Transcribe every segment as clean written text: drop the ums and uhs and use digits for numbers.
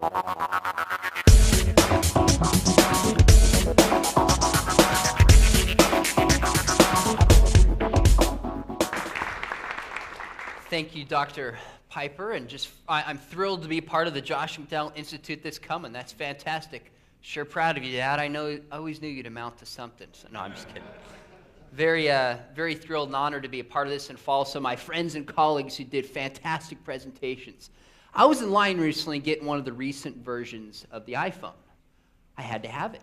Thank you, Dr. Piper, and I'm thrilled to be part of the Josh McDowell Institute this coming. That's fantastic. Sure proud of you, Dad. I always knew you'd amount to something. So, no, I'm just kidding. Very thrilled and honored to be a part of this and follow some of my friends and colleagues who did fantastic presentations. I was in line recently getting one of the recent versions of the iPhone. I had to have it.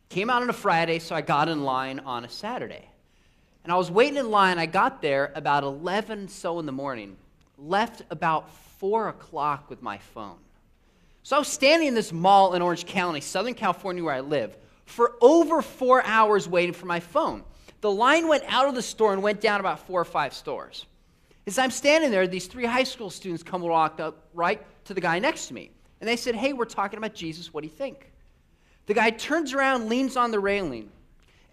Came out on a Friday, so I got in line on a Saturday. And I was waiting in line. I got there about 11 so in the morning, left about 4 o'clock with my phone. So I was standing in this mall in Orange County, Southern California, where I live, for over 4 hours waiting for my phone. The line went out of the store and went down about 4 or 5 stores. As I'm standing there, these 3 high school students come and walked up right to the guy next to me. And they said, "Hey, we're talking about Jesus. What do you think?" The guy turns around, leans on the railing,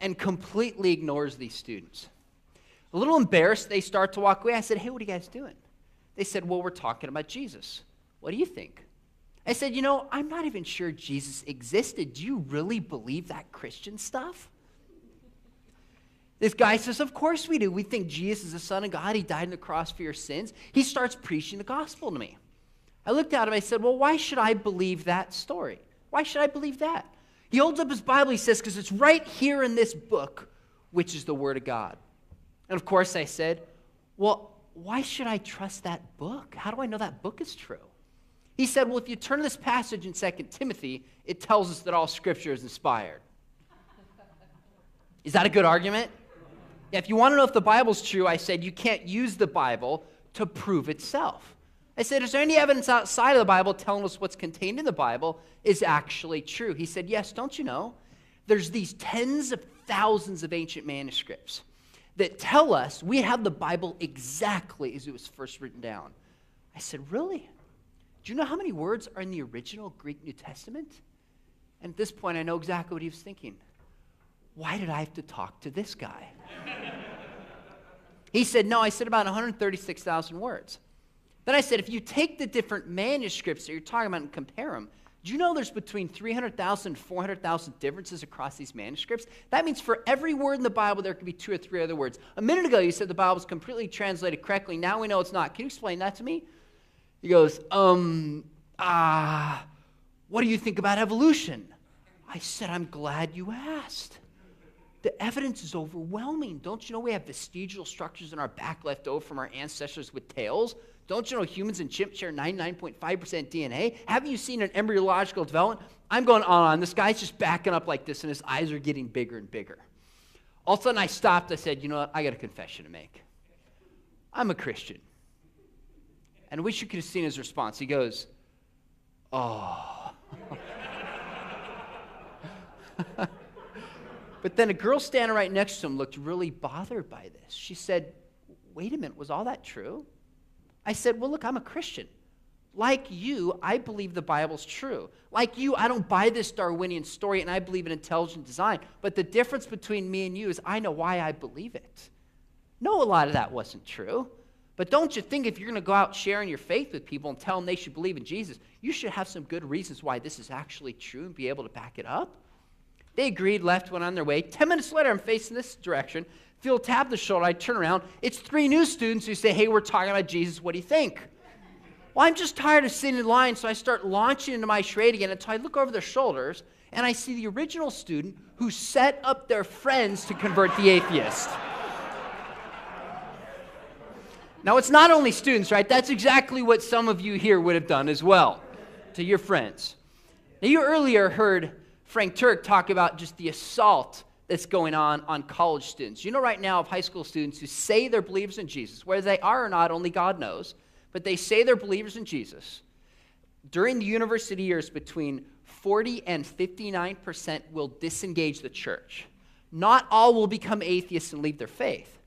and completely ignores these students. A little embarrassed, they start to walk away. I said, "Hey, what are you guys doing?" They said, "Well, we're talking about Jesus. What do you think?" I said, "I'm not even sure Jesus existed. Do you really believe that Christian stuff?" This guy says, "Of course we do. We think Jesus is the Son of God. He died on the cross for your sins." He starts preaching the gospel to me. I looked at him. I said, "Well, why should I believe that story? Why should I believe that?" He holds up his Bible. He says, "Because it's right here in this book, which is the Word of God." And of course I said, "Well, why should I trust that book? How do I know that book is true?" He said, "Well, if you turn to this passage in 2 Timothy, it tells us that all Scripture is inspired." Is that a good argument? Yeah, if you want to know if the Bible's true, I said, you can't use the Bible to prove itself. I said, "Is there any evidence outside of the Bible telling us what's contained in the Bible is actually true?" He said, "Yes, don't you know? There's these tens of thousands of ancient manuscripts that tell us we have the Bible exactly as it was first written down." I said, "Really? Do you know how many words are in the original Greek New Testament?" And at this point, I know exactly what he was thinking. Why did I have to talk to this guy? He said, "No." I said, "About 136,000 words. Then I said, "If you take the different manuscripts that you're talking about and compare them, do you know there's between 300,000 and 400,000 differences across these manuscripts? That means for every word in the Bible, there could be 2 or 3 other words. A minute ago, you said the Bible's completely translated correctly. Now we know it's not. Can you explain that to me?" He goes, "What do you think about evolution?" I said, "I'm glad you asked. The evidence is overwhelming. Don't you know we have vestigial structures in our back left over from our ancestors with tails? Don't you know humans and chimps share 99.5% DNA? Haven't you seen an embryological development?" I'm going on. This guy's just backing up like this, and his eyes are getting bigger and bigger. All of a sudden, I stopped. I said, "You know what? I got a confession to make. I'm a Christian." And I wish you could have seen his response. He goes, "Oh." But then a girl standing right next to him looked really bothered by this. She said, "Wait a minute, was all that true?" I said, "Well, look, I'm a Christian. Like you, I believe the Bible's true. Like you, I don't buy this Darwinian story, and I believe in intelligent design. But the difference between me and you is I know why I believe it. No, a lot of that wasn't true. But don't you think if you're going to go out sharing your faith with people and tell them they should believe in Jesus, you should have some good reasons why this is actually true and be able to back it up?" They agreed, left, went on their way. 10 minutes later, I'm facing this direction. Feel a tap on the shoulder. I turn around. It's 3 new students who say, "Hey, we're talking about Jesus. What do you think?" Well, I'm just tired of sitting in line, so I start launching into my charade again until I look over their shoulders, and I see the original student who set up their friends to convert the atheist. Now, it's not only students, right? That's exactly what some of you here would have done as well to your friends. Now, you earlier heard Frank Turk talk about just the assault that's going on college students. You know right now of high school students who say they're believers in Jesus, whether they are or not, only God knows, but they say they're believers in Jesus. During the university years, between 40 and 59% will disengage the church. Not all will become atheists and leave their faith,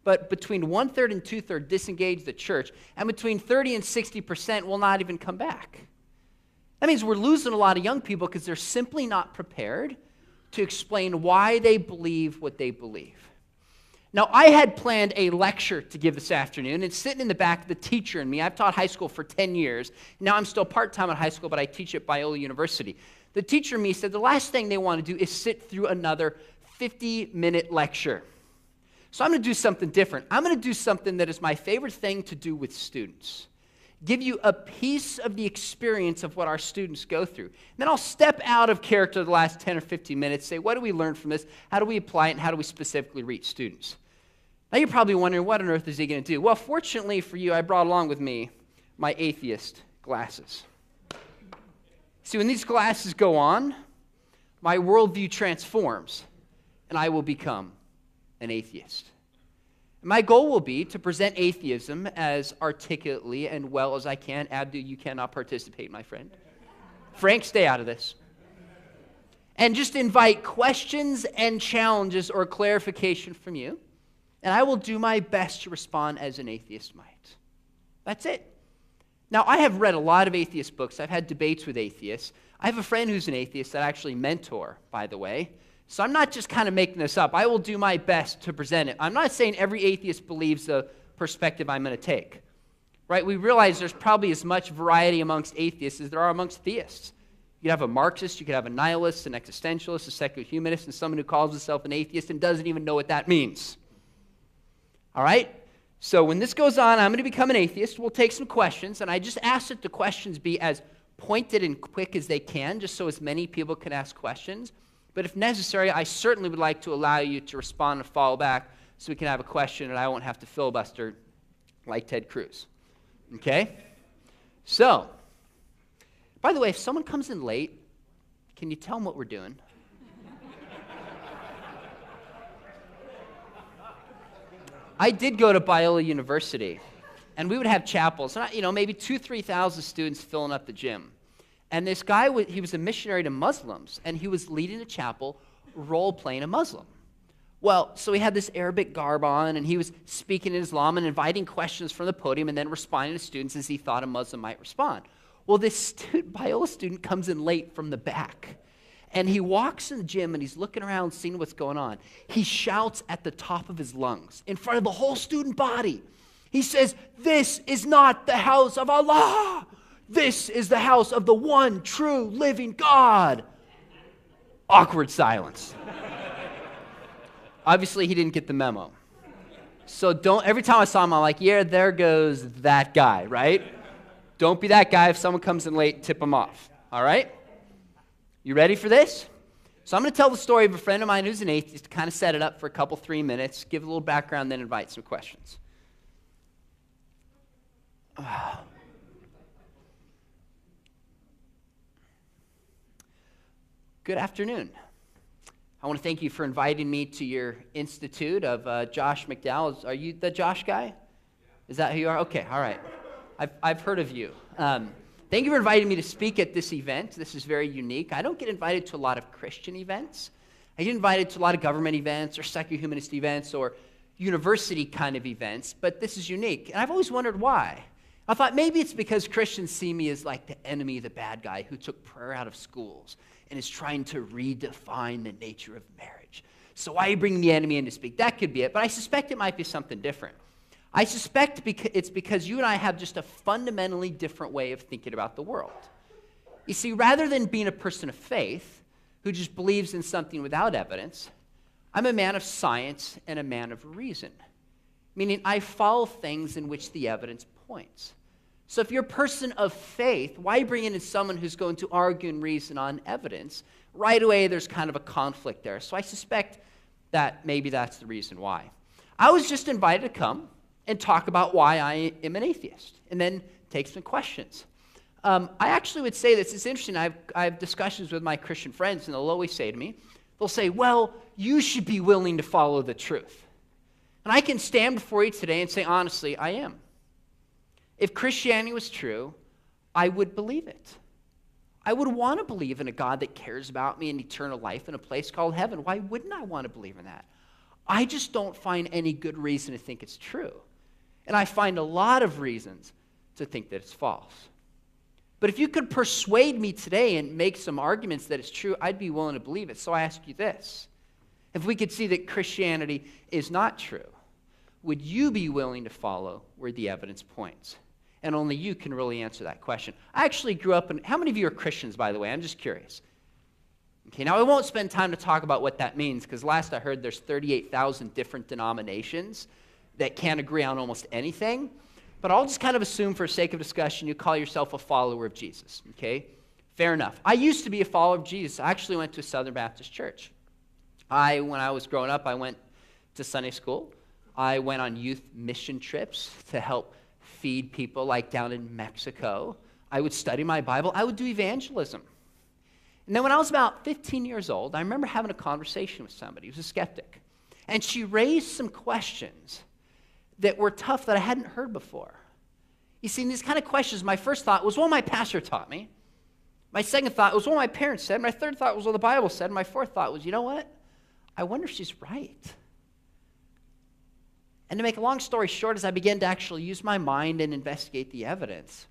but between 1/3 and 2/3 disengage the church, and between 30 and 60% will not even come back. That means we're losing a lot of young people because they're simply not prepared to explain why they believe what they believe. Now, I had planned a lecture to give this afternoon, and sitting in the back, the teacher and me, I've taught high school for 10 years. Now I'm still part-time at high school, but I teach at Biola University. The teacher and me said the last thing they want to do is sit through another 50-minute lecture. So I'm going to do something different. I'm going to do something that is my favorite thing to do with students. Give you a piece of the experience of what our students go through. And then I'll step out of character the last 10 or 15 minutes, say, what do we learn from this? How do we apply it? And how do we specifically reach students? Now you're probably wondering, what on earth is he going to do? Well, fortunately for you, I brought along with me my Atheist glasses. See, when these glasses go on, my worldview transforms, and I will become an atheist. My goal will be to present atheism as articulately and well as I can. Abdu, you cannot participate, my friend. Frank, stay out of this. And just invite questions and challenges or clarification from you. And I will do my best to respond as an atheist might. That's it. Now, I have read a lot of atheist books. I've had debates with atheists. I have a friend who's an atheist that I actually mentor, by the way. So I'm not just kind of making this up. I will do my best to present it. I'm not saying every atheist believes the perspective I'm going to take. Right? We realize there's probably as much variety amongst atheists as there are amongst theists. You could have a Marxist, you could have a nihilist, an existentialist, a secular humanist, and someone who calls himself an atheist and doesn't even know what that means. All right? So when this goes on, I'm going to become an atheist. We'll take some questions, and I just ask that the questions be as pointed and quick as they can, just so as many people can ask questions. But if necessary, I certainly would like to allow you to respond and follow back so we can have a question and I won't have to filibuster like Ted Cruz. Okay? So, by the way, if someone comes in late, can you tell them what we're doing? I did go to Biola University, and we would have chapels, maybe 2,000 to 3,000 students filling up the gym. And this guy, he was a missionary to Muslims, and he was leading a chapel role-playing a Muslim. Well, so he had this Arabic garb on, and he was speaking in Islam and inviting questions from the podium and then responding to students as he thought a Muslim might respond. Well, this Biola student comes in late from the back, and he walks in the gym, and he's looking around, seeing what's going on. He shouts at the top of his lungs in front of the whole student body. He says, "This is not the house of Allah. This is the house of the one true living God." Awkward silence. Obviously, he didn't get the memo. So every time I saw him, I'm like, yeah, there goes that guy, right? Don't be that guy. If someone comes in late, tip him off, all right? You ready for this? So I'm going to tell the story of a friend of mine who's an atheist to kind of set it up for a couple, 3 minutes, give a little background, then invite some questions. Good afternoon. I want to thank you for inviting me to your institute of Josh McDowell. Are you the Josh guy? Is that who you are? Okay, all right. I've heard of you. Thank you for inviting me to speak at this event. This is very unique. I don't get invited to a lot of Christian events. I get invited to a lot of government events or secular humanist events or university kind of events, but this is unique. And I've always wondered why. I thought maybe it's because Christians see me as like the enemy, the bad guy who took prayer out of schools and is trying to redefine the nature of marriage. So why are you bringing the enemy in to speak? That could be it, but I suspect it might be something different. I suspect it's because you and I have just a fundamentally different way of thinking about the world. You see, rather than being a person of faith who just believes in something without evidence, I'm a man of science and a man of reason, meaning I follow things in which the evidence points. So if you're a person of faith, why bring in someone who's going to argue and reason on evidence? Right away, there's kind of a conflict there. So I suspect that maybe that's the reason why. I was just invited to come and talk about why I am an atheist, and then take some questions. I actually would say this. It's interesting. I have discussions with my Christian friends, and they'll always say to me, they'll say, well, you should be willing to follow the truth. And I can stand before you today and say, honestly, I am. If Christianity was true, I would believe it. I would want to believe in a God that cares about me and eternal life in a place called heaven. Why wouldn't I want to believe in that? I just don't find any good reason to think it's true. And I find a lot of reasons to think that it's false. But if you could persuade me today and make some arguments that it's true, I'd be willing to believe it. So I ask you this. if we could see that Christianity is not true, would you be willing to follow where the evidence points? And only you can really answer that question. I actually grew up in, how many of you are Christians, by the way? I'm just curious. Okay, now I won't spend time to talk about what that means, because last I heard there's 38,000 different denominations that can't agree on almost anything. But I'll just kind of assume for sake of discussion you call yourself a follower of Jesus, okay? Fair enough. I used to be a follower of Jesus. I actually went to a Southern Baptist church. When I was growing up, I went to Sunday school. I went on youth mission trips to help feed people like down in Mexico. I would study my Bible. I would do evangelism. And then when I was about 15 years old, I remember having a conversation with somebody who was a skeptic. And she raised some questions that were tough that I hadn't heard before. You see, in these kind of questions, my first thought was, well, my pastor taught me. My second thought was, well, my parents said. My third thought was, well, the Bible said. And my fourth thought was, you know what? I wonder if she's right. And to make a long story short, as I began to actually use my mind and investigate the evidence,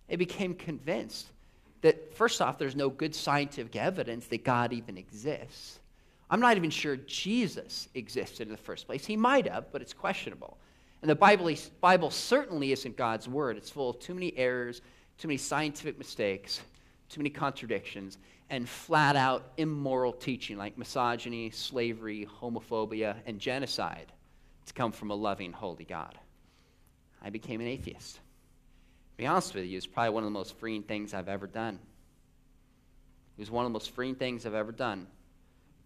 I became convinced that, first off, there's no good scientific evidence that God even exists. I'm not even sure Jesus existed in the first place. He might have, but it's questionable. And the Bible certainly isn't God's word. It's full of too many errors, too many scientific mistakes, too many contradictions, and flat-out immoral teaching like misogyny, slavery, homophobia, and genocide to come from a loving, holy God. I became an atheist. To be honest with you, it's probably one of the most freeing things I've ever done. It was one of the most freeing things I've ever done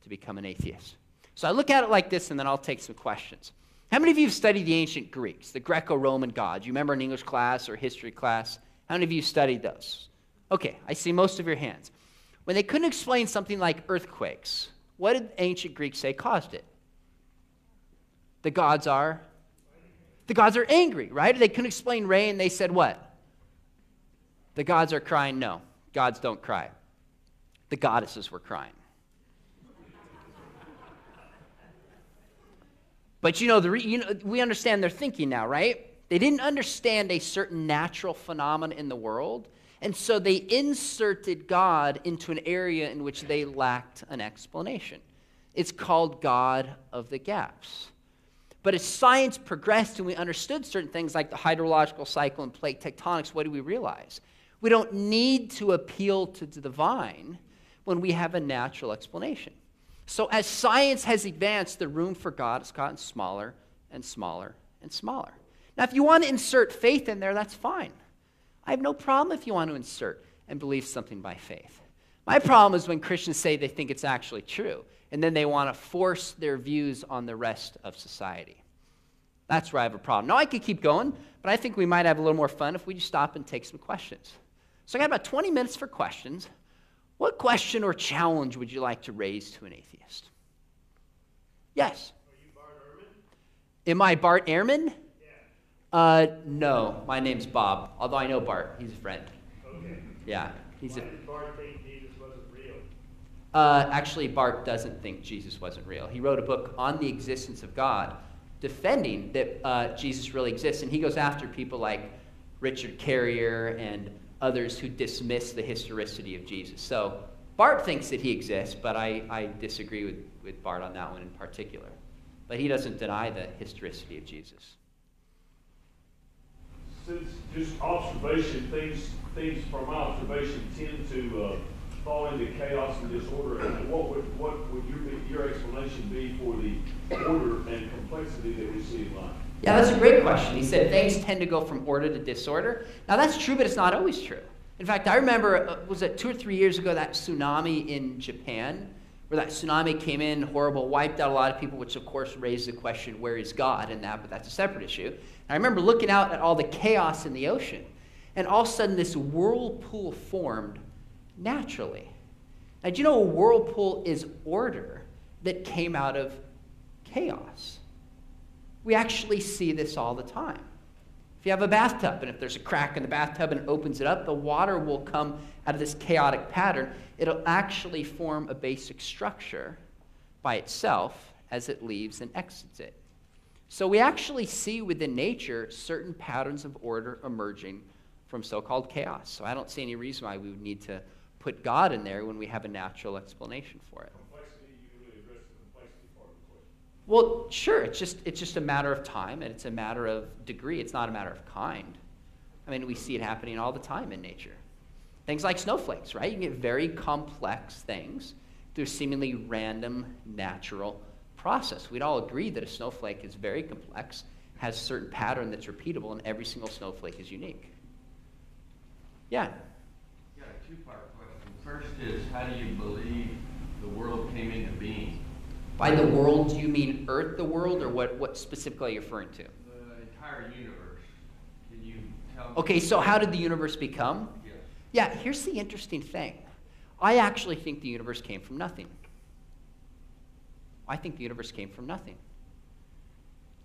to become an atheist. So I look at it like this, and then I'll take some questions. How many of you have studied the ancient Greeks, the Greco-Roman gods? You remember in English class or history class? How many of you studied those? Okay, I see most of your hands. When they couldn't explain something like earthquakes, what did ancient Greeks say caused it? The gods are angry, right? They couldn't explain rain. They said what? The gods are crying. No, gods don't cry. The goddesses were crying. But we understand their thinking now, right? They didn't understand a certain natural phenomenon in the world, and so they inserted God into an area in which they lacked an explanation. It's called God of the gaps. But as science progressed and we understood certain things like the hydrological cycle and plate tectonics, what do we realize? We don't need to appeal to the divine when we have a natural explanation. So as science has advanced, the room for God has gotten smaller and smaller and smaller. Now, if you want to insert faith in there, that's fine. I have no problem if you want to insert and believe something by faith. My problem is when Christians say they think it's actually true, and then they want to force their views on the rest of society. That's where I have a problem. Now, I could keep going, but I think we might have a little more fun if we just stop and take some questions. So I got about 20 minutes for questions. What question or challenge would you like to raise to an atheist? Yes? Are you Bart Ehrman? Am I Bart Ehrman? Yeah. No, my name's Bob, although I know Bart. He's a friend. Okay. Yeah. Why did Bart think Jesus wasn't real? Actually, Bart doesn't think Jesus wasn't real. He wrote a book on the existence of God, defending that Jesus really exists, and he goes after people like Richard Carrier and others who dismiss the historicity of Jesus. So Bart thinks that he exists, but I disagree with Bart on that one in particular. But he doesn't deny the historicity of Jesus. Since just observation, things from my observation tend to fall into chaos and disorder, what would your explanation be for the order and complexity that we see in life? Yeah, that's a great question. He said things tend to go from order to disorder. Now, that's true, but it's not always true. In fact, I remember, was it 2 or 3 years ago, that tsunami in Japan, where that tsunami came in, horrible, wiped out a lot of people, which, of course, raised the question, where is God in that? But that's a separate issue. And I remember looking out at all the chaos in the ocean, and all of a sudden, this whirlpool formed naturally. Now, do you know a whirlpool is order that came out of chaos? We actually see this all the time. If you have a bathtub, and if there's a crack in the bathtub and it opens it up, the water will come out of this chaotic pattern. It'll actually form a basic structure by itself as it leaves and exits it. So we actually see within nature certain patterns of order emerging from so-called chaos. So I don't see any reason why we would need to put God in there when we have a natural explanation for it. Complexity, you really address the complexity Well, sure, it's just a matter of time, and it's a matter of degree. It's not a matter of kind. I mean, we see it happening all the time in nature. Things like snowflakes, right? You can get very complex things through seemingly random natural process. We'd all agree that a snowflake is very complex, has a certain pattern that's repeatable, and every single snowflake is unique. Yeah? Yeah, a two-part question. First is, how do you believe the world came into being? By the world, do you mean Earth, the world, or what specifically are you referring to? The entire universe. Can you tell me? Okay, so how did the universe become? Yes. Yeah, here's the interesting thing. I actually think the universe came from nothing. I think the universe came from nothing.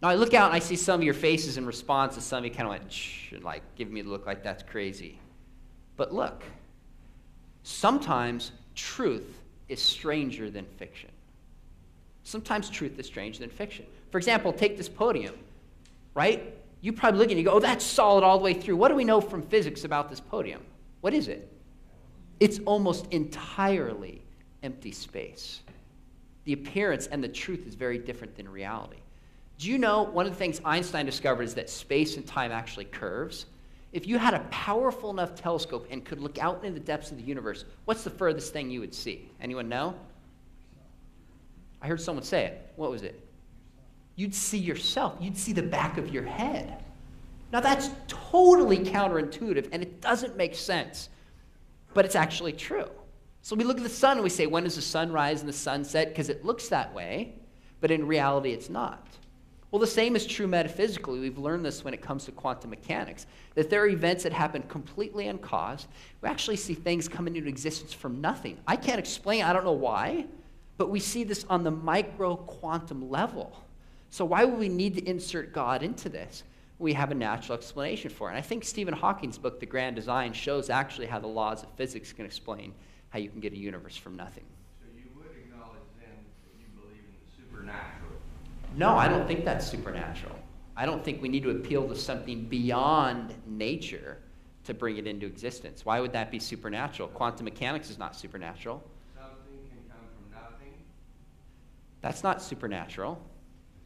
Now, I look out and I see some of your faces in response, and some of you kind of went, shh, and like, give me the look like that's crazy. But look, sometimes truth is stranger than fiction. Sometimes truth is stranger than fiction. For example, take this podium, right? You probably look and you go, oh, that's solid all the way through. What do we know from physics about this podium? What is it? It's almost entirely empty space. The appearance and the truth is very different than reality. Do you know one of the things Einstein discovered is that space and time actually curves? If you had a powerful enough telescope and could look out into the depths of the universe, what's the furthest thing you would see? Anyone know? I heard someone say it. What was it? You'd see yourself. You'd see the back of your head. Now that's totally counterintuitive, and it doesn't make sense, but it's actually true. So we look at the sun and we say, when does the sun rise and the sun set? Because it looks that way, but in reality it's not. Well, the same is true metaphysically. We've learned this when it comes to quantum mechanics, that there are events that happen completely uncaused. We actually see things come into existence from nothing. I can't explain, I don't know why, but we see this on the micro quantum level. So why would we need to insert God into this? We have a natural explanation for it. And I think Stephen Hawking's book, The Grand Design, shows actually how the laws of physics can explain how you can get a universe from nothing. So you would acknowledge then that you believe in the supernatural? No, I don't think that's supernatural. I don't think we need to appeal to something beyond nature to bring it into existence. Why would that be supernatural? Quantum mechanics is not supernatural. Something can come from nothing? That's not supernatural.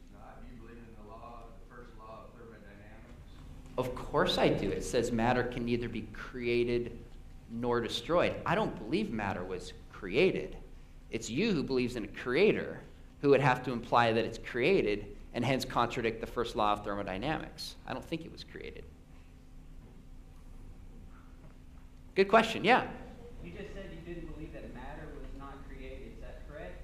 It's not? You believe in the first law of thermodynamics? Of course I do. It says matter can neither be created nor destroyed. I don't believe matter was created. It's you who believes in a creator who would have to imply that it's created and hence contradict the first law of thermodynamics. I don't think it was created. Good question, yeah. You just said you didn't believe that matter was not created. Is that correct?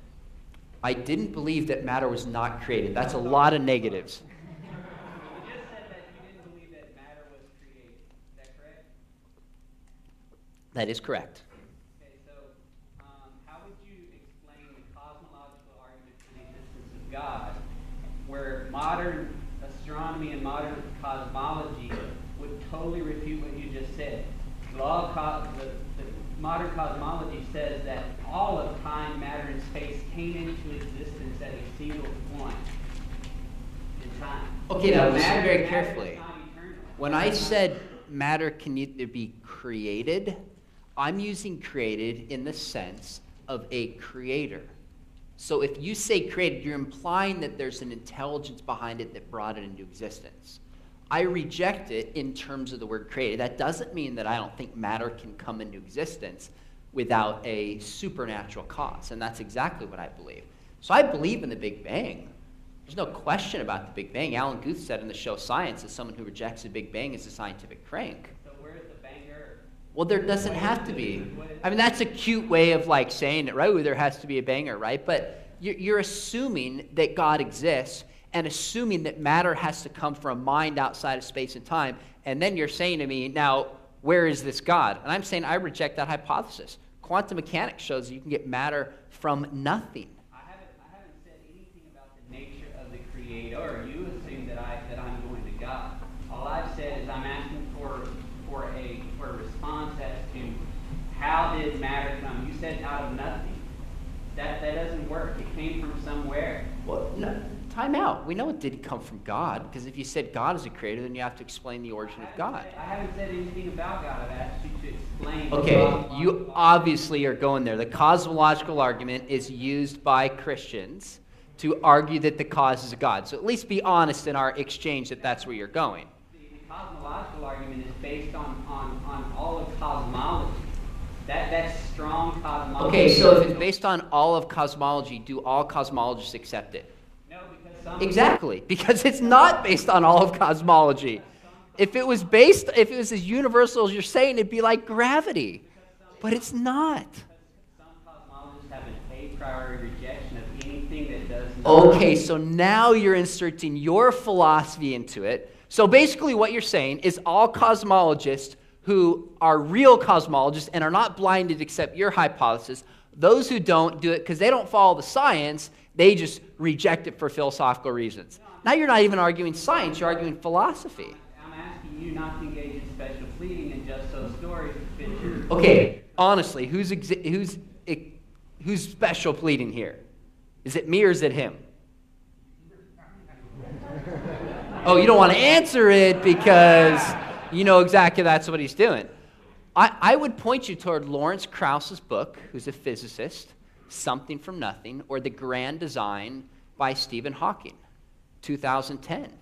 I didn't believe that matter was not created. That's a lot of negatives. You just said that you didn't believe that matter was created. Is that correct? That is correct. Okay, so how would you explain the cosmological argument for the existence of God, where modern astronomy and modern cosmology would totally refute what you just said? The modern cosmology says that all of time, matter, and space came into existence at a single point in time. Okay, now listen Matter- very matter carefully. is not eternal. When I said matter can either be created, I'm using created in the sense of a creator. So if you say created, you're implying that there's an intelligence behind it that brought it into existence. I reject it in terms of the word created. That doesn't mean that I don't think matter can come into existence without a supernatural cause, and that's exactly what I believe. So I believe in the Big Bang. There's no question about the Big Bang. Alan Guth said in the show Science that someone who rejects the Big Bang is a scientific crank. So where's the banger? Well, there doesn't have to be. I mean, that's a cute way of like saying it, right? Well, there has to be a banger, right? But you're assuming that God exists and assuming that matter has to come from a mind outside of space and time. And then you're saying to me, now, where is this God? And I'm saying I reject that hypothesis. Quantum mechanics shows that you can get matter from nothing. I haven't said anything about the nature of the creator. You assume that I'm going to God. All I've said is I'm asking for a response as to how did matter come. You said out of nothing. That doesn't work. It came from somewhere. Well, no, time out. We know it didn't come from God, because if you said God is a creator, then you have to explain the origin of God. I haven't said anything about God. I've asked you to explain. Okay, you obviously are going there. The cosmological argument is used by Christians to argue that the cause is a God. So at least be honest in our exchange that that's where you're going. The cosmological argument is based on all of cosmology. That's strong cosmology. Okay, so if it's based on all of cosmology, do all cosmologists accept it? No, because some... Exactly, because it's not based on all of cosmology. If it was as universal as you're saying, it'd be like gravity. But it's not. Some cosmologists have a a priori rejection of anything that does not... Okay, so now you're inserting your philosophy into it. So basically what you're saying is all cosmologists who are real cosmologists and are not blinded except your hypothesis, those who don't do it because they don't follow the science, they just reject it for philosophical reasons. Now you're not even arguing science, you're arguing philosophy. I'm asking you not to engage in special pleading and just so stories to fit your... Okay, honestly, who's special pleading here? Is it me or is it him? Oh, you don't want to answer it because you know exactly that's what he's doing. I would point you toward Lawrence Krauss's book, who's a physicist, Something from Nothing, or The Grand Design by Stephen Hawking, 2010.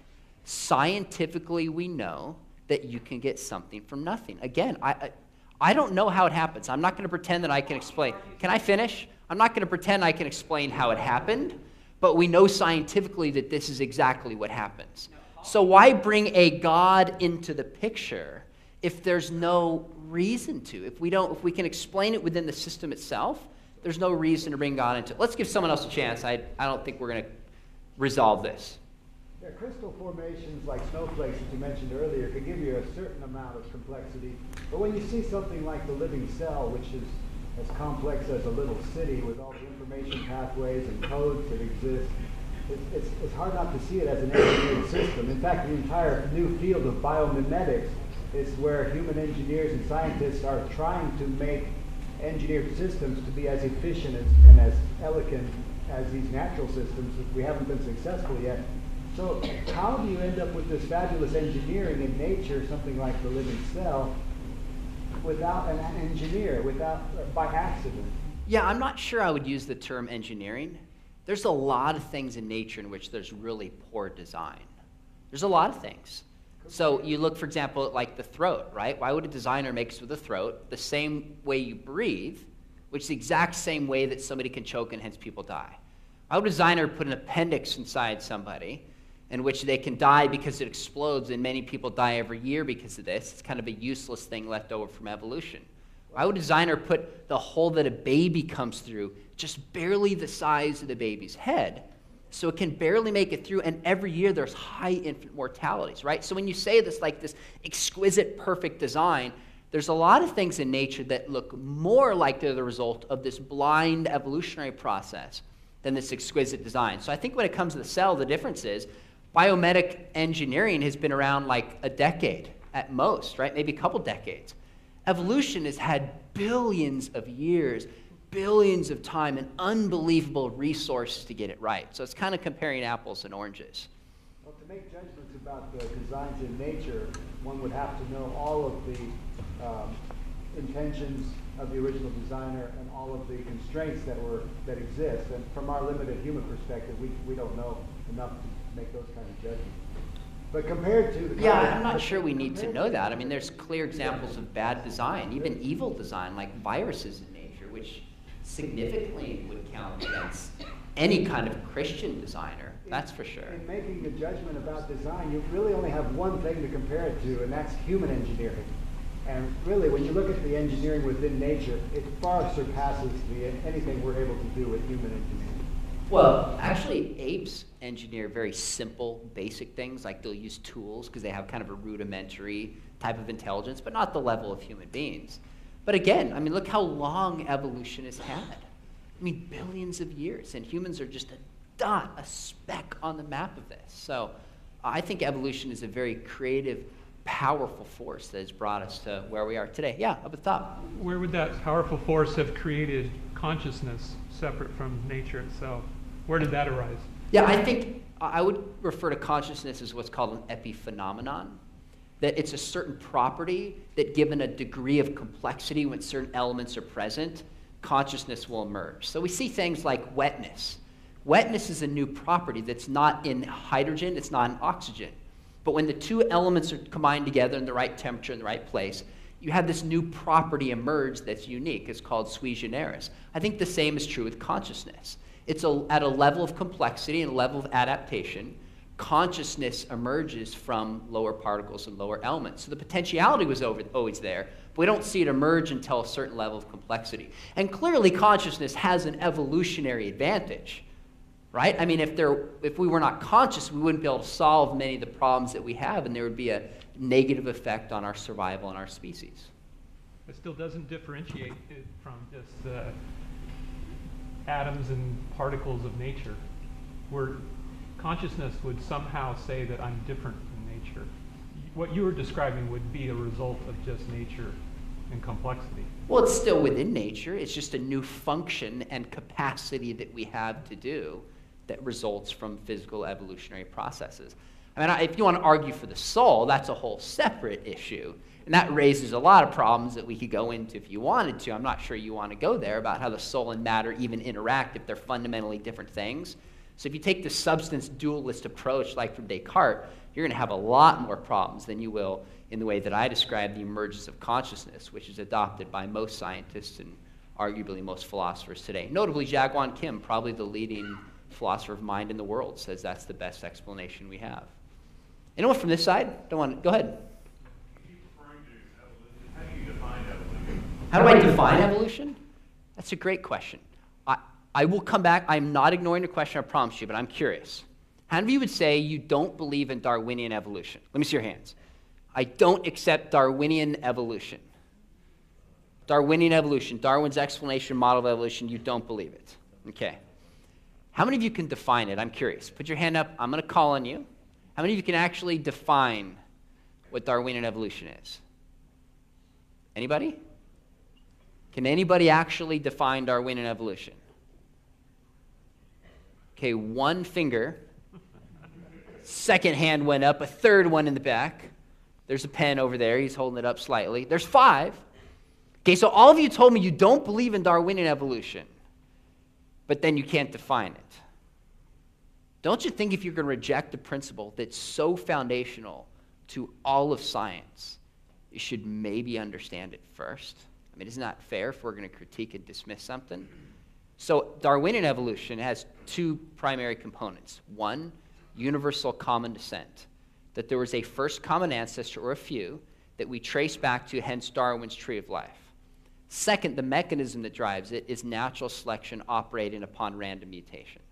Scientifically, we know that you can get something from nothing. Again, I don't know how it happens. I'm not going to pretend that I can explain. Can I finish? I'm not going to pretend I can explain how it happened, but we know scientifically that this is exactly what happens. So why bring a God into the picture if there's no reason to? If we can explain it within the system itself, there's no reason to bring God into it. Let's give someone else a chance. I don't think we're going to resolve this. Yeah, crystal formations like snowflakes that you mentioned earlier could give you a certain amount of complexity. But when you see something like the living cell, which is as complex as a little city with all the information pathways and codes that exist, it's hard not to see it as an engineered system. In fact, the entire new field of biomimetics is where human engineers and scientists are trying to make engineered systems to be as efficient and as elegant as these natural systems. We haven't been successful yet. So how do you end up with this fabulous engineering in nature, something like the living cell, without an engineer, by accident? Yeah, I'm not sure I would use the term engineering. There's a lot of things in nature in which there's really poor design. There's a lot of things. So you look, for example, at like the throat, right? Why would a designer make us with the throat the same way you breathe, which is the exact same way that somebody can choke and hence people die? Why would a designer put an appendix inside somebody in which they can die because it explodes and many people die every year because of this? It's kind of a useless thing left over from evolution. Why would a designer put the hole that a baby comes through just barely the size of the baby's head so it can barely make it through, and every year there's high infant mortalities, right? So when you say this like this exquisite, perfect design, there's a lot of things in nature that look more like they're the result of this blind evolutionary process than this exquisite design. So I think when it comes to the cell, the difference is biomimetic engineering has been around like a decade at most, right? Maybe a couple decades. Evolution has had billions of years, billions of time, and unbelievable resources to get it right. So it's kind of comparing apples and oranges. Well, to make judgments about the designs in nature, one would have to know all of the intentions of the original designer and all of the constraints that exist. And from our limited human perspective, we don't know enough to make those kind of judgments. But compared to the... Yeah, I'm not sure we need to know that. I mean, there's clear examples of bad design, even evil design, like viruses in nature, which significantly would count against any kind of Christian designer, that's for sure. In making the judgment about design, you really only have one thing to compare it to, and that's human engineering. And really, when you look at the engineering within nature, it far surpasses anything we're able to do with human engineering. Well, actually, apes engineer very simple, basic things, like they'll use tools because they have kind of a rudimentary type of intelligence, but not the level of human beings. But again, I mean, look how long evolution has had. I mean, billions of years, and humans are just a dot, a speck on the map of this. So I think evolution is a very creative, powerful force that has brought us to where we are today. Yeah, up at the top. Where would that powerful force have created consciousness separate from nature itself? Where did that arise? Yeah, I think I would refer to consciousness as what's called an epiphenomenon, that it's a certain property that given a degree of complexity when certain elements are present, consciousness will emerge. So we see things like wetness. Wetness is a new property that's not in hydrogen, it's not in oxygen. But when the two elements are combined together in the right temperature in the right place, you have this new property emerge that's unique. It's called sui generis. I think the same is true with consciousness. It's at a level of complexity and a level of adaptation. Consciousness emerges from lower particles and lower elements. So the potentiality was always there, but we don't see it emerge until a certain level of complexity. And clearly consciousness has an evolutionary advantage, right? I mean, if we were not conscious, we wouldn't be able to solve many of the problems that we have, and there would be a negative effect on our survival and our species. It still doesn't differentiate it from just the atoms and particles of nature, where consciousness would somehow say that I'm different from nature. What you were describing would be a result of just nature and complexity. Well, it's still within nature. It's just a new function and capacity that we have to do that results from physical evolutionary processes. I mean, if you want to argue for the soul, that's a whole separate issue. And that raises a lot of problems that we could go into if you wanted to. I'm not sure you want to go there about how the soul and matter even interact if they're fundamentally different things. So if you take the substance dualist approach like from Descartes, you're going to have a lot more problems than you will in the way that I describe the emergence of consciousness, which is adopted by most scientists and arguably most philosophers today. Notably, Jaegwon Kim, probably the leading philosopher of mind in the world, says that's the best explanation we have. Anyone from this side? Don't want to, go ahead. How do you define evolution? How do I define evolution? That's a great question. I will come back. I'm not ignoring the question, I promise you, but I'm curious. How many of you would say you don't believe in Darwinian evolution? Let me see your hands. I don't accept Darwinian evolution. Darwinian evolution, Darwin's explanation model of evolution, you don't believe it. Okay. How many of you can define it? I'm curious. Put your hand up. I'm going to call on you. How many of you can actually define what Darwinian evolution is? Anybody? Can anybody actually define Darwinian evolution? Okay, one finger. Second hand went up, a third one in the back. There's a pen over there. He's holding it up slightly. There's 5. Okay, so all of you told me you don't believe in Darwinian evolution, but then you can't define it. Don't you think if you're going to reject a principle that's so foundational to all of science, you should maybe understand it first? I mean, isn't that fair if we're going to critique and dismiss something? So Darwinian evolution has 2 primary components. One, universal common descent, that there was a first common ancestor or a few that we trace back to, hence Darwin's tree of life. Second, the mechanism that drives it is natural selection operating upon random mutation.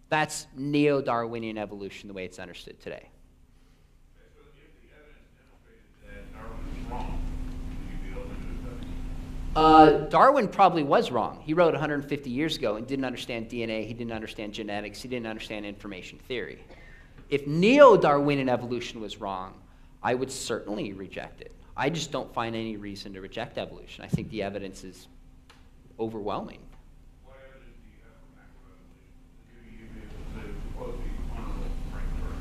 That's neo-Darwinian evolution the way it's understood today. So if the evidence demonstrated that Darwin is wrong, would you be open to it? Darwin probably was wrong. He wrote 150 years ago and didn't understand DNA, he didn't understand genetics, he didn't understand information theory. If neo-Darwinian evolution was wrong, I would certainly reject it. I just don't find any reason to reject evolution. I think the evidence is overwhelming. What evidence do you have for macroevolution? Do you be able to quote the Honorable Frank Turner?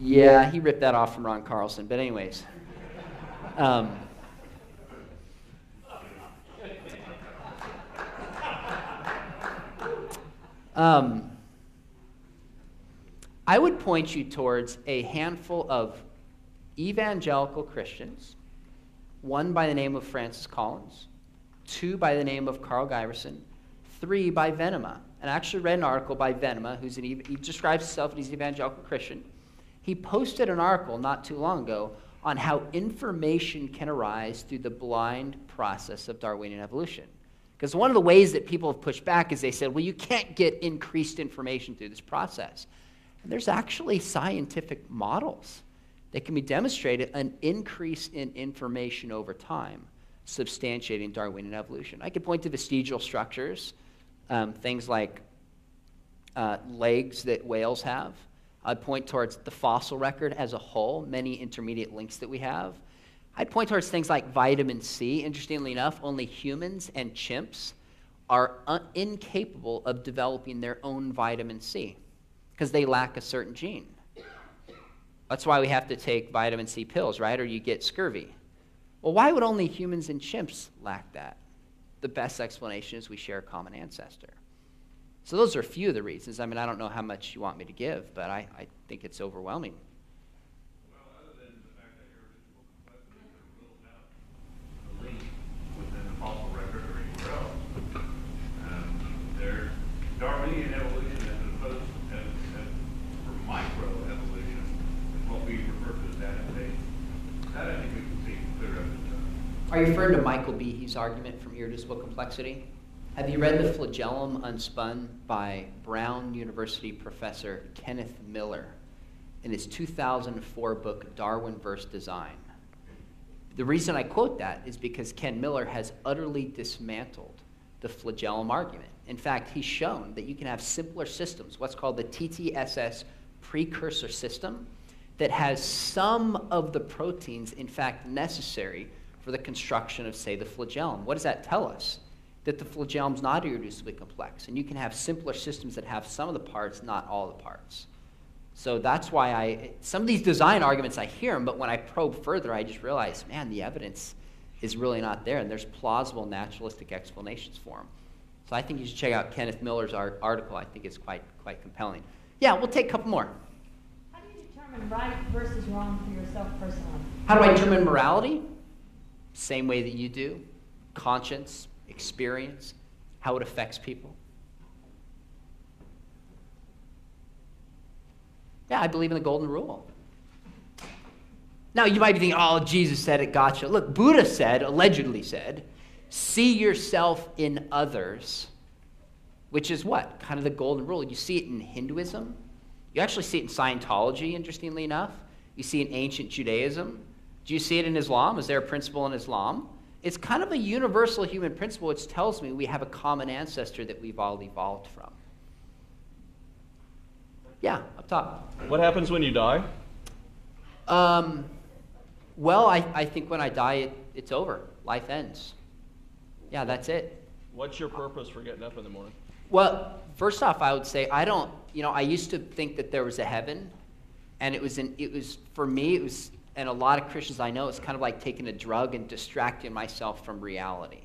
Yeah, he ripped that off from Ron Carlson. But anyways. I would point you towards a handful of evangelical Christians, one by the name of Francis Collins, 2 by the name of Carl Giverson, 3 by Venema. And I actually read an article by Venema, he describes himself as an evangelical Christian. He posted an article not too long ago on how information can arise through the blind process of Darwinian evolution. Because one of the ways that people have pushed back is they said, well, you can't get increased information through this process. And there's actually scientific models that can be demonstrated an increase in information over time, substantiating Darwinian evolution. I could point to vestigial structures, things like legs that whales have. I'd point towards the fossil record as a whole, many intermediate links that we have. I'd point towards things like vitamin C. Interestingly enough, only humans and chimps are incapable of developing their own vitamin C because they lack a certain gene. That's why we have to take vitamin C pills, right? Or you get scurvy. Well, why would only humans and chimps lack that? The best explanation is we share a common ancestor. So those are a few of the reasons. I mean, I don't know how much you want me to give, but I think it's overwhelming. Well, other than the fact that irreducible complexity rules out the link within the fossil record or anywhere else, there's Darwinian evolution as opposed for microevolution is what we refer to as adaptation. That I think we can see clear up. Are you referring to Michael Behe's argument from irreducible complexity? Have you read The Flagellum Unspun by Brown University professor Kenneth Miller in his 2004 book, Darwin vs. Design? The reason I quote that is because Ken Miller has utterly dismantled the flagellum argument. In fact, he's shown that you can have simpler systems, what's called the TTSS precursor system, that has some of the proteins, in fact, necessary for the construction of, say, the flagellum. What does that tell us? That the flagellum's not irreducibly complex, and you can have simpler systems that have some of the parts, not all the parts. So that's why some of these design arguments, I hear them, but when I probe further, I just realize, man, the evidence is really not there, and there's plausible naturalistic explanations for them. So I think you should check out Kenneth Miller's article. I think it's quite compelling. Yeah, we'll take a couple more. How do you determine right versus wrong for yourself personally? How do I determine morality? Same way that you do. Conscience, experience, how it affects people. Yeah, I believe in the golden rule. Now, you might be thinking, oh, Jesus said it, gotcha. Look, Buddha said, allegedly said, see yourself in others, which is what? Kind of the golden rule. You see it in Hinduism. You actually see it in Scientology, interestingly enough. You see it in ancient Judaism. Do you see it in Islam? Is there a principle in Islam? It's kind of a universal human principle which tells me we have a common ancestor that we've all evolved from. Yeah, up top. What happens when you die? Well, I think when I die, it's over. Life ends. Yeah, that's it. What's your purpose for getting up in the morning? Well, first off, I would say I used to think that there was a heaven, and for me, and a lot of Christians I know, it's kind of like taking a drug and distracting myself from reality.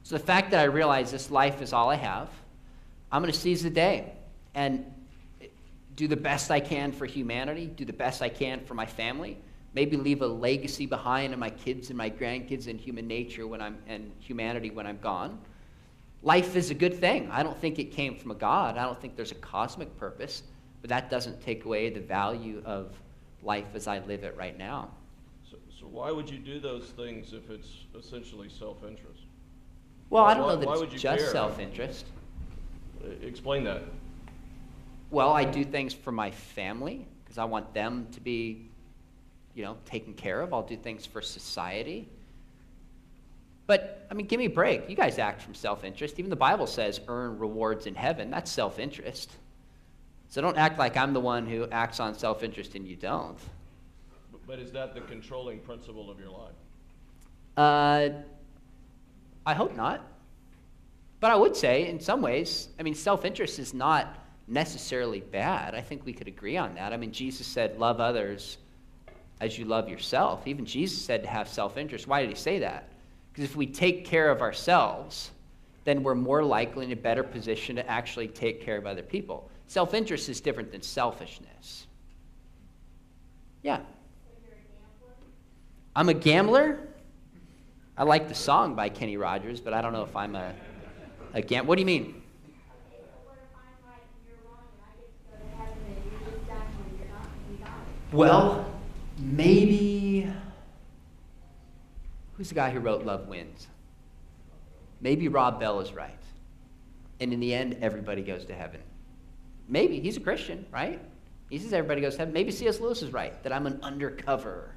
So the fact that I realize this life is all I have, I'm going to seize the day and do the best I can for humanity, do the best I can for my family, maybe leave a legacy behind in my kids and my grandkids and human nature and humanity when I'm gone. Life is a good thing. I don't think it came from a God. I don't think there's a cosmic purpose, but that doesn't take away the value of life as I live it right now. So why would you do those things if it's essentially self-interest? Well, I don't know why that would it's you just care? self-interest. Explain that. Well, I do things for my family because I want them to be, taken care of. I'll do things for society. But, give me a break. You guys act from self-interest. Even the Bible says earn rewards in heaven. That's self-interest. So don't act like I'm the one who acts on self-interest and you don't. But is that the controlling principle of your life? I hope not. But I would say, in some ways, self-interest is not necessarily bad. I think we could agree on that. Jesus said, love others as you love yourself. Even Jesus said to have self-interest. Why did he say that? Because if we take care of ourselves, then we're more likely in a better position to actually take care of other people. Self-interest is different than selfishness. Yeah. I'm a gambler? I like the song by Kenny Rogers, but I don't know if I'm a gambler. What do you mean? Well, maybe... Who's the guy who wrote Love Wins? Maybe Rob Bell is right. And in the end, everybody goes to heaven. Maybe. He's a Christian, right? He says everybody goes to heaven. Maybe C.S. Lewis is right, that I'm an undercover,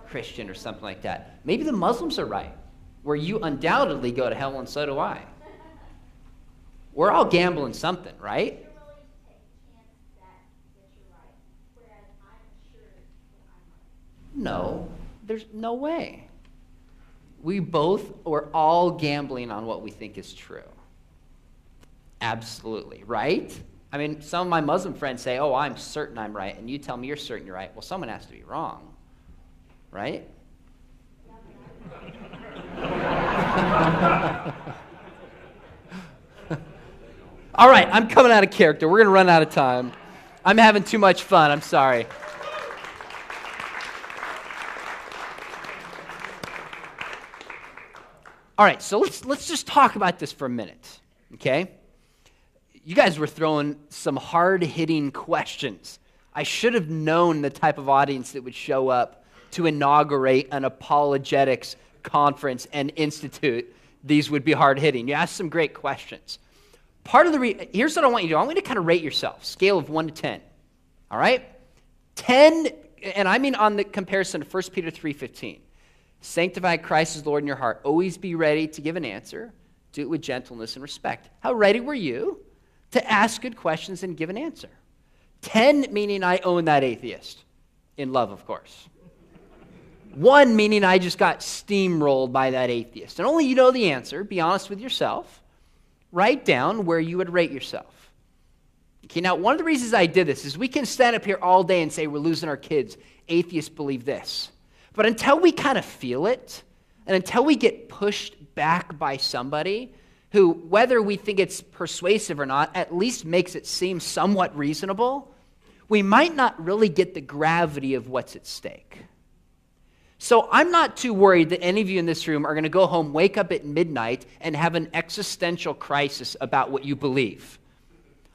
Christian or something like that. Maybe the Muslims are right, where you undoubtedly go to hell and so do I. We're all gambling something, right? No, there's no way. We're all gambling on what we think is true. Absolutely, right? Some of my Muslim friends say, oh, I'm certain I'm right, and you tell me you're certain you're right. Well, someone has to be wrong, right? All right, I'm coming out of character. We're going to run out of time. I'm having too much fun. I'm sorry. All right, so let's just talk about this for a minute, okay? You guys were throwing some hard-hitting questions. I should have known the type of audience that would show up to inaugurate an apologetics conference and institute. These would be hard-hitting. You asked some great questions. Here's what I want you to do. I want you to kind of rate yourself, scale of 1 to 10, all right? 10, and I mean on the comparison to 1 Peter 3:15. Sanctify Christ as Lord in your heart. Always be ready to give an answer. Do it with gentleness and respect. How ready were you to ask good questions and give an answer? 10 meaning I own that atheist. In love, of course. 1 meaning I just got steamrolled by that atheist. And only you know the answer. Be honest with yourself. Write down where you would rate yourself. Okay, now one of the reasons I did this is we can stand up here all day and say we're losing our kids. Atheists believe this. But until we kind of feel it, and until we get pushed back by somebody who, whether we think it's persuasive or not, at least makes it seem somewhat reasonable, we might not really get the gravity of what's at stake. So I'm not too worried that any of you in this room are going to go home, wake up at midnight, and have an existential crisis about what you believe.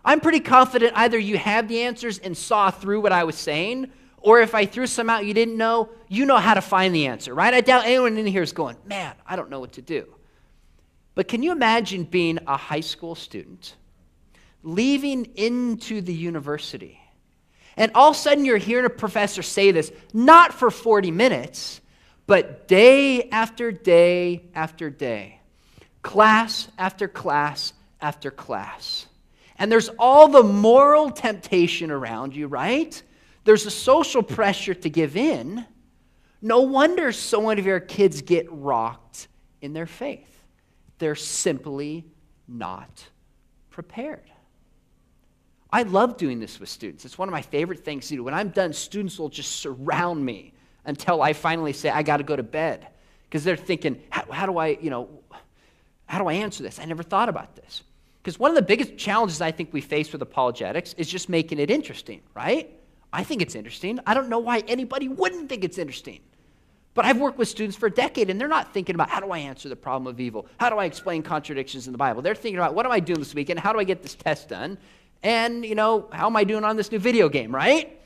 I'm pretty confident either you have the answers and saw through what I was saying, or if I threw some out you didn't know, you know how to find the answer, right? I doubt anyone in here is going, man, I don't know what to do. But can you imagine being a high school student, leaving into the university, and all of a sudden you're hearing a professor say this, not for 40 minutes, but day after day after day, class after class after class. And there's all the moral temptation around you, right? There's a social pressure to give in. No wonder so many of your kids get rocked in their faith. They're simply not prepared. I love doing this with students. It's one of my favorite things to do. When I'm done, students will just surround me until I finally say, I got to go to bed. Because they're thinking, how do I answer this? I never thought about this. Because one of the biggest challenges I think we face with apologetics is just making it interesting, right? I think it's interesting. I don't know why anybody wouldn't think it's interesting. But I've worked with students for a decade, and they're not thinking about, how do I answer the problem of evil? How do I explain contradictions in the Bible? They're thinking about, what am I doing this weekend? How do I get this test done? And, how am I doing on this new video game, right?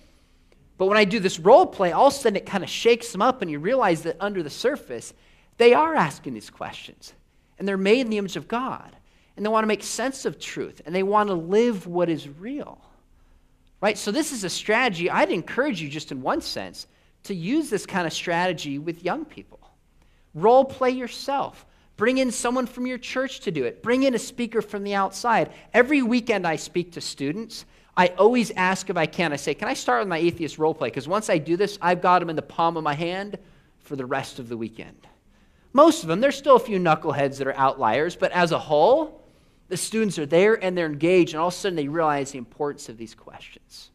But when I do this role play, all of a sudden it kind of shakes them up, and you realize that under the surface, they are asking these questions. And they're made in the image of God. And they want to make sense of truth. And they want to live what is real. Right? So this is a strategy. I'd encourage you, just in one sense, to use this kind of strategy with young people. Role play yourself. Bring in someone from your church to do it. Bring in a speaker from the outside. Every weekend I speak to students, I always ask if I can. I say, can I start with my atheist role play? Because once I do this, I've got them in the palm of my hand for the rest of the weekend. Most of them, there's still a few knuckleheads that are outliers, but as a whole, the students are there and they're engaged, and all of a sudden they realize the importance of these questions.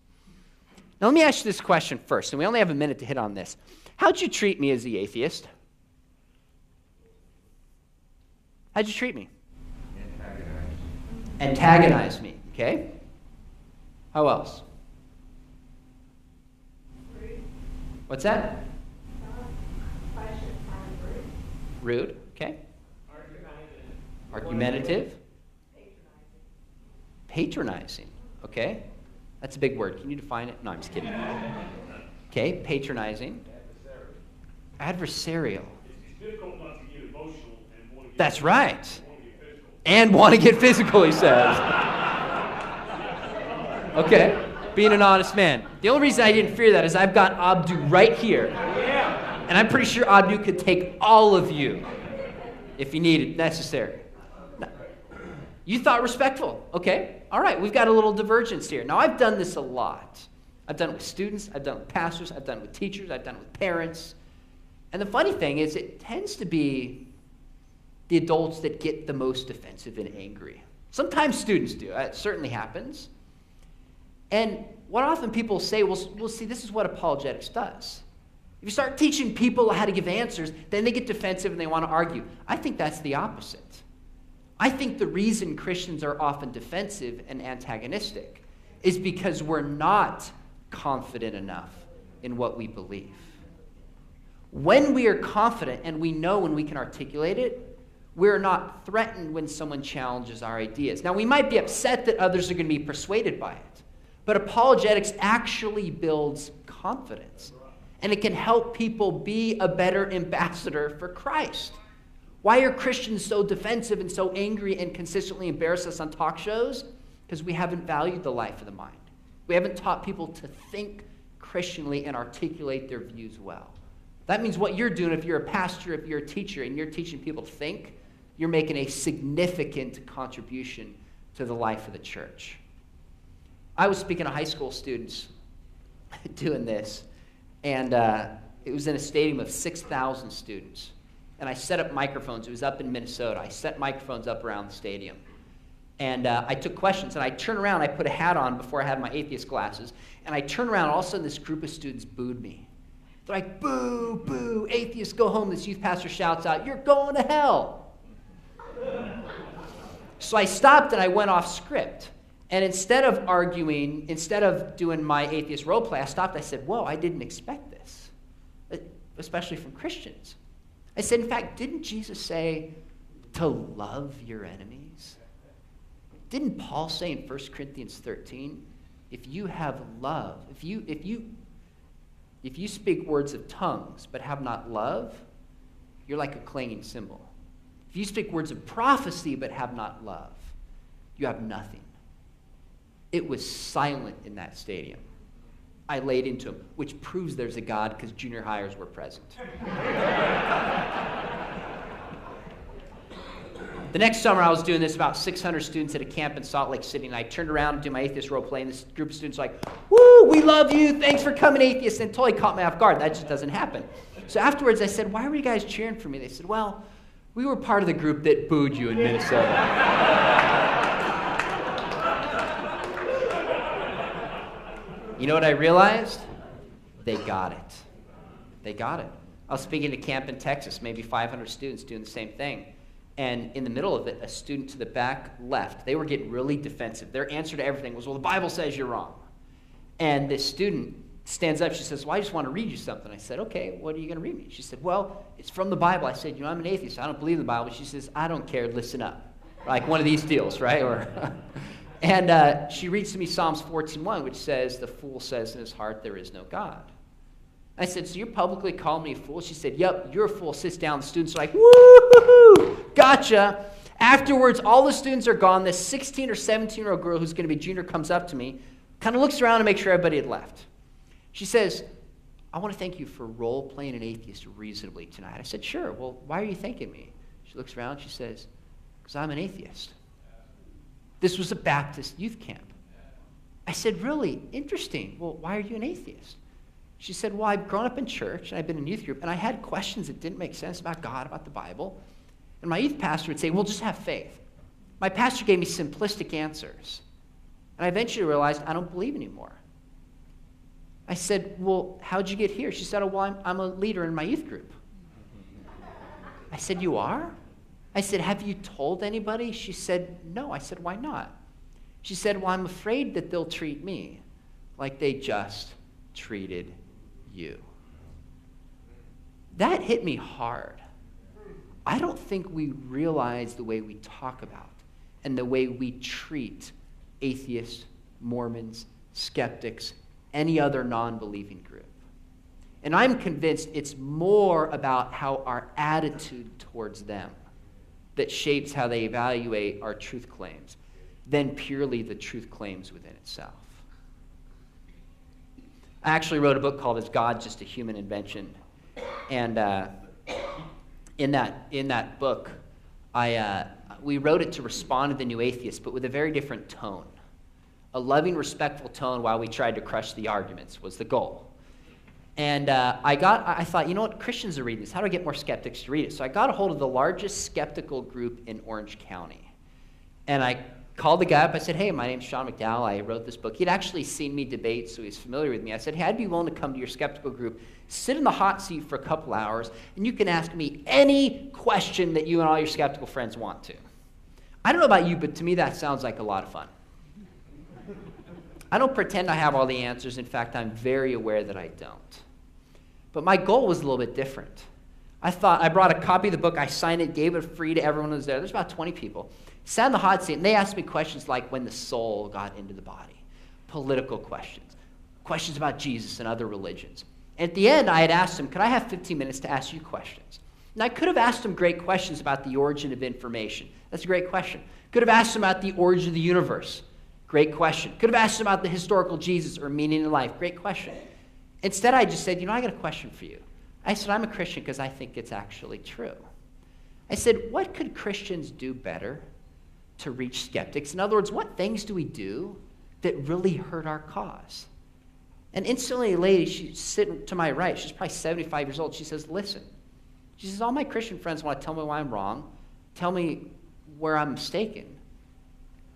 Now let me ask you this question first, and we only have a minute to hit on this. How'd you treat me as the atheist? How'd you treat me? Antagonize me, okay? How else? Rude. What's that? Rude. Rude, okay. Argumentative. Patronizing, okay. That's a big word. Can you define it? No, I'm just kidding. Okay, patronizing. Adversarial. It's difficult not to get emotional and want to get That's right. physical. And want to get physical, he says. Okay, being an honest man. The only reason I didn't fear that is I've got Abdu right here. And I'm pretty sure Abdu could take all of you if he needed, necessary. Now, you thought respectful. Okay, all right, we've got a little divergence here. Now, I've done this a lot. I've done it with students, I've done it with pastors, I've done it with teachers, I've done it with parents. And the funny thing is, it tends to be the adults that get the most defensive and angry. Sometimes students do. It certainly happens. And what often people say, well, see, this is what apologetics does. If you start teaching people how to give answers, then they get defensive and they want to argue. I think that's the opposite. I think the reason Christians are often defensive and antagonistic is because we're not confident enough in what we believe. When we are confident and we know when we can articulate it, we're not threatened when someone challenges our ideas. Now, we might be upset that others are going to be persuaded by it, but apologetics actually builds confidence, and it can help people be a better ambassador for Christ. Why are Christians so defensive and so angry and consistently embarrass us on talk shows? Because we haven't valued the life of the mind. We haven't taught people to think Christianly and articulate their views well. That means what you're doing, if you're a pastor, if you're a teacher, and you're teaching people to think, you're making a significant contribution to the life of the church. I was speaking to high school students doing this, and it was in a stadium of 6,000 students. And I set up microphones. It was up in Minnesota. I set microphones up around the stadium. And I took questions, and I turned around. I put a hat on before I had my atheist glasses, and I turned around, and all of a sudden this group of students booed me. They're like, boo, boo, atheists, go home. This youth pastor shouts out, you're going to hell. So I stopped, and I went off script. And instead of arguing, instead of doing my atheist role play, I stopped. I said, whoa, I didn't expect this, especially from Christians. I said, in fact, didn't Jesus say to love your enemies? Didn't Paul say in 1 Corinthians 13, if you have love, if you speak words of tongues but have not love, you're like a clanging cymbal. If you speak words of prophecy but have not love, you have nothing. It was silent in that stadium. I laid into him, which proves there's a God because junior hires were present. The next summer I was doing this, about 600 students at a camp in Salt Lake City, and I turned around to do my atheist role play, and this group of students were like, woo, we love you, thanks for coming, atheist, and it totally caught me off guard. That just doesn't happen. So afterwards I said, why were you guys cheering for me? They said, well, we were part of the group that booed you in Minnesota. You know what I realized? They got it. They got it. I was speaking to camp in Texas, maybe 500 students doing the same thing. And in the middle of it, a student to the back left. They were getting really defensive. Their answer to everything was, well, the Bible says you're wrong. And this student stands up. She says, well, I just want to read you something. I said, okay, what are you going to read me? She said, well, it's from the Bible. I said, I'm an atheist. I don't believe in the Bible. She says, I don't care. Listen up. Like one of these deals, right? And she reads to me Psalms 14:1, which says, the fool says in his heart, there is no God. I said, so you're publicly calling me a fool? She said, yep, you're a fool. Sits down. The students are like, woo-hoo-hoo, gotcha. Afterwards, all the students are gone. This 16 or 17-year-old girl who's going to be junior comes up to me, kind of looks around to make sure everybody had left. She says, I want to thank you for role-playing an atheist reasonably tonight. I said, sure. Well, why are you thanking me? She looks around. She says, because I'm an atheist. This was a Baptist youth camp. I said, really? Interesting. Well, why are you an atheist? She said, well, I've grown up in church, and I've been in youth group, and I had questions that didn't make sense about God, about the Bible. And my youth pastor would say, well, just have faith. My pastor gave me simplistic answers. And I eventually realized I don't believe anymore. I said, well, how'd you get here? She said, oh, well, I'm a leader in my youth group. I said, you are? I said, have you told anybody? She said, no. I said, why not? She said, well, I'm afraid that they'll treat me like they just treated you. That hit me hard. I don't think we realize the way we talk about and the way we treat atheists, Mormons, skeptics, any other non-believing group. And I'm convinced it's more about how our attitude towards them that shapes how they evaluate our truth claims than purely the truth claims within itself. I actually wrote a book called Is God Just a Human Invention? And in that book, we wrote it to respond to the new atheists, but with a very different tone. A loving, respectful tone while we tried to crush the arguments was the goal. And I thought, you know what, Christians are reading this. How do I get more skeptics to read it? So I got a hold of the largest skeptical group in Orange County. And I called the guy up. I said, hey, my name's Sean McDowell. I wrote this book. He'd actually seen me debate, so he's familiar with me. I said, hey, I'd be willing to come to your skeptical group, sit in the hot seat for a couple hours, and you can ask me any question that you and all your skeptical friends want to. I don't know about you, but to me that sounds like a lot of fun. I don't pretend I have all the answers. In fact, I'm very aware that I don't. But my goal was a little bit different. I brought a copy of the book, I signed it, gave it free to everyone who was there. There's about 20 people. Sat in the hot seat, and they asked me questions like when the soul got into the body, political questions, questions about Jesus and other religions. And at the end, I had asked them, could I have 15 minutes to ask you questions? And I could have asked them great questions about the origin of information. That's a great question. Could have asked them about the origin of the universe. Great question. Could have asked them about the historical Jesus or meaning in life. Great question. Instead, I just said, I got a question for you. I said, I'm a Christian because I think it's actually true. I said, what could Christians do better to reach skeptics? In other words, what things do we do that really hurt our cause? And instantly a lady, she's sitting to my right, she's probably 75 years old, she says, listen. She says, all my Christian friends want to tell me why I'm wrong, tell me where I'm mistaken,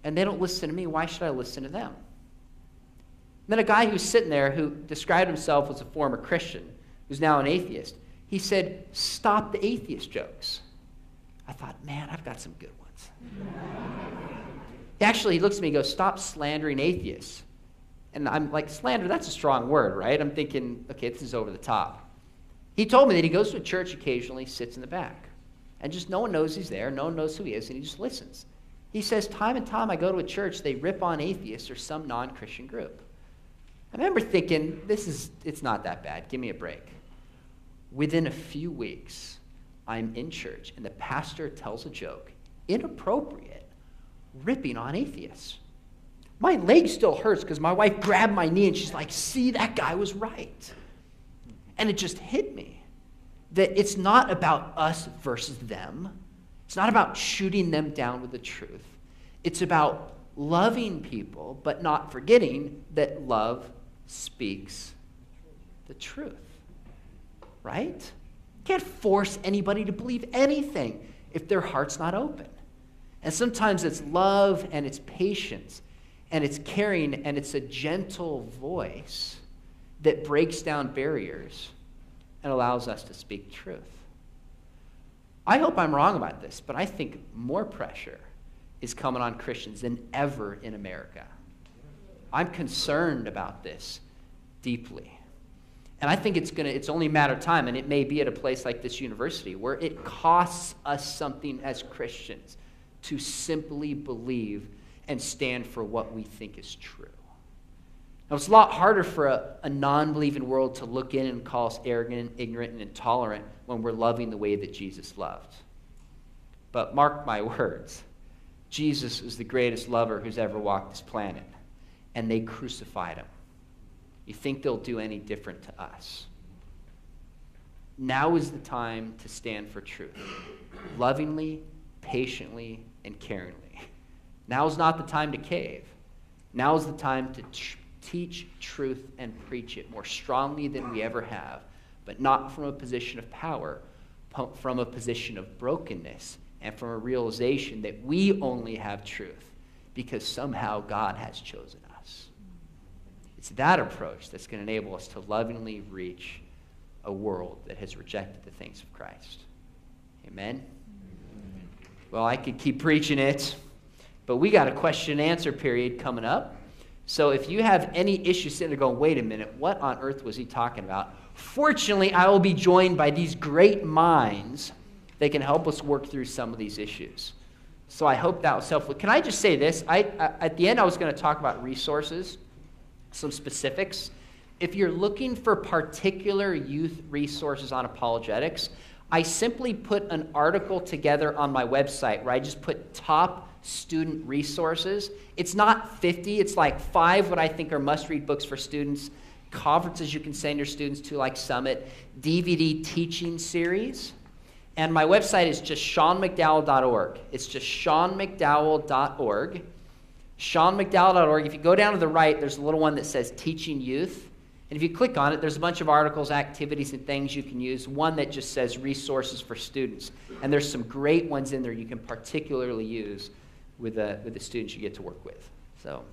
and they don't listen to me. Why should I listen to them? And then a guy who was sitting there who described himself as a former Christian, who's now an atheist, he said, stop the atheist jokes. I thought, man, I've got some good ones. Actually, he looks at me and goes, stop slandering atheists. And I'm like, slander, that's a strong word, right? I'm thinking, okay, this is over the top. He told me that he goes to a church occasionally, sits in the back. And just no one knows he's there, no one knows who he is, and he just listens. He says, time and time I go to a church, they rip on atheists or some non-Christian group. I remember thinking, it's not that bad, give me a break. Within a few weeks, I'm in church, and the pastor tells a joke, inappropriate, ripping on atheists. My leg still hurts because my wife grabbed my knee, and she's like, see, that guy was right. And it just hit me that it's not about us versus them. It's not about shooting them down with the truth. It's about loving people, but not forgetting that love speaks the truth. Right? You can't force anybody to believe anything if their heart's not open. And sometimes it's love and it's patience and it's caring and it's a gentle voice that breaks down barriers and allows us to speak truth. I hope I'm wrong about this, but I think more pressure is coming on Christians than ever in America. I'm concerned about this deeply. And I think it's only a matter of time, and it may be at a place like this university where it costs us something as Christians to simply believe and stand for what we think is true. Now, it's a lot harder for a non-believing world to look in and call us arrogant, ignorant, and intolerant when we're loving the way that Jesus loved. But mark my words, Jesus is the greatest lover who's ever walked this planet, and they crucified him. You think they'll do any different to us? Now is the time to stand for truth, lovingly, patiently, and caringly. Now is not the time to cave. Now is the time to teach truth and preach it more strongly than we ever have, but not from a position of power, from a position of brokenness, and from a realization that we only have truth because somehow God has chosen us. It's that approach that's going to enable us to lovingly reach a world that has rejected the things of Christ. Amen? Well, I could keep preaching it, but we got a question and answer period coming up. So if you have any issues sitting there going, wait a minute, what on earth was he talking about? Fortunately, I will be joined by these great minds that can help us work through some of these issues. So I hope that was helpful. Can I just say this? At the end, I was going to talk about resources, some specifics. If you're looking for particular youth resources on apologetics, I simply put an article together on my website where I just put top student resources. It's not 50, it's like 5 what I think are must-read books for students, conferences you can send your students to like Summit, DVD teaching series, and my website is just SeanMcDowell.org. It's just SeanMcDowell.org. SeanMcDowell.org. If you go down to the right, there's a little one that says Teaching Youth. And if you click on it, there's a bunch of articles, activities, and things you can use. One that just says resources for students. And there's some great ones in there you can particularly use with the students you get to work with. So.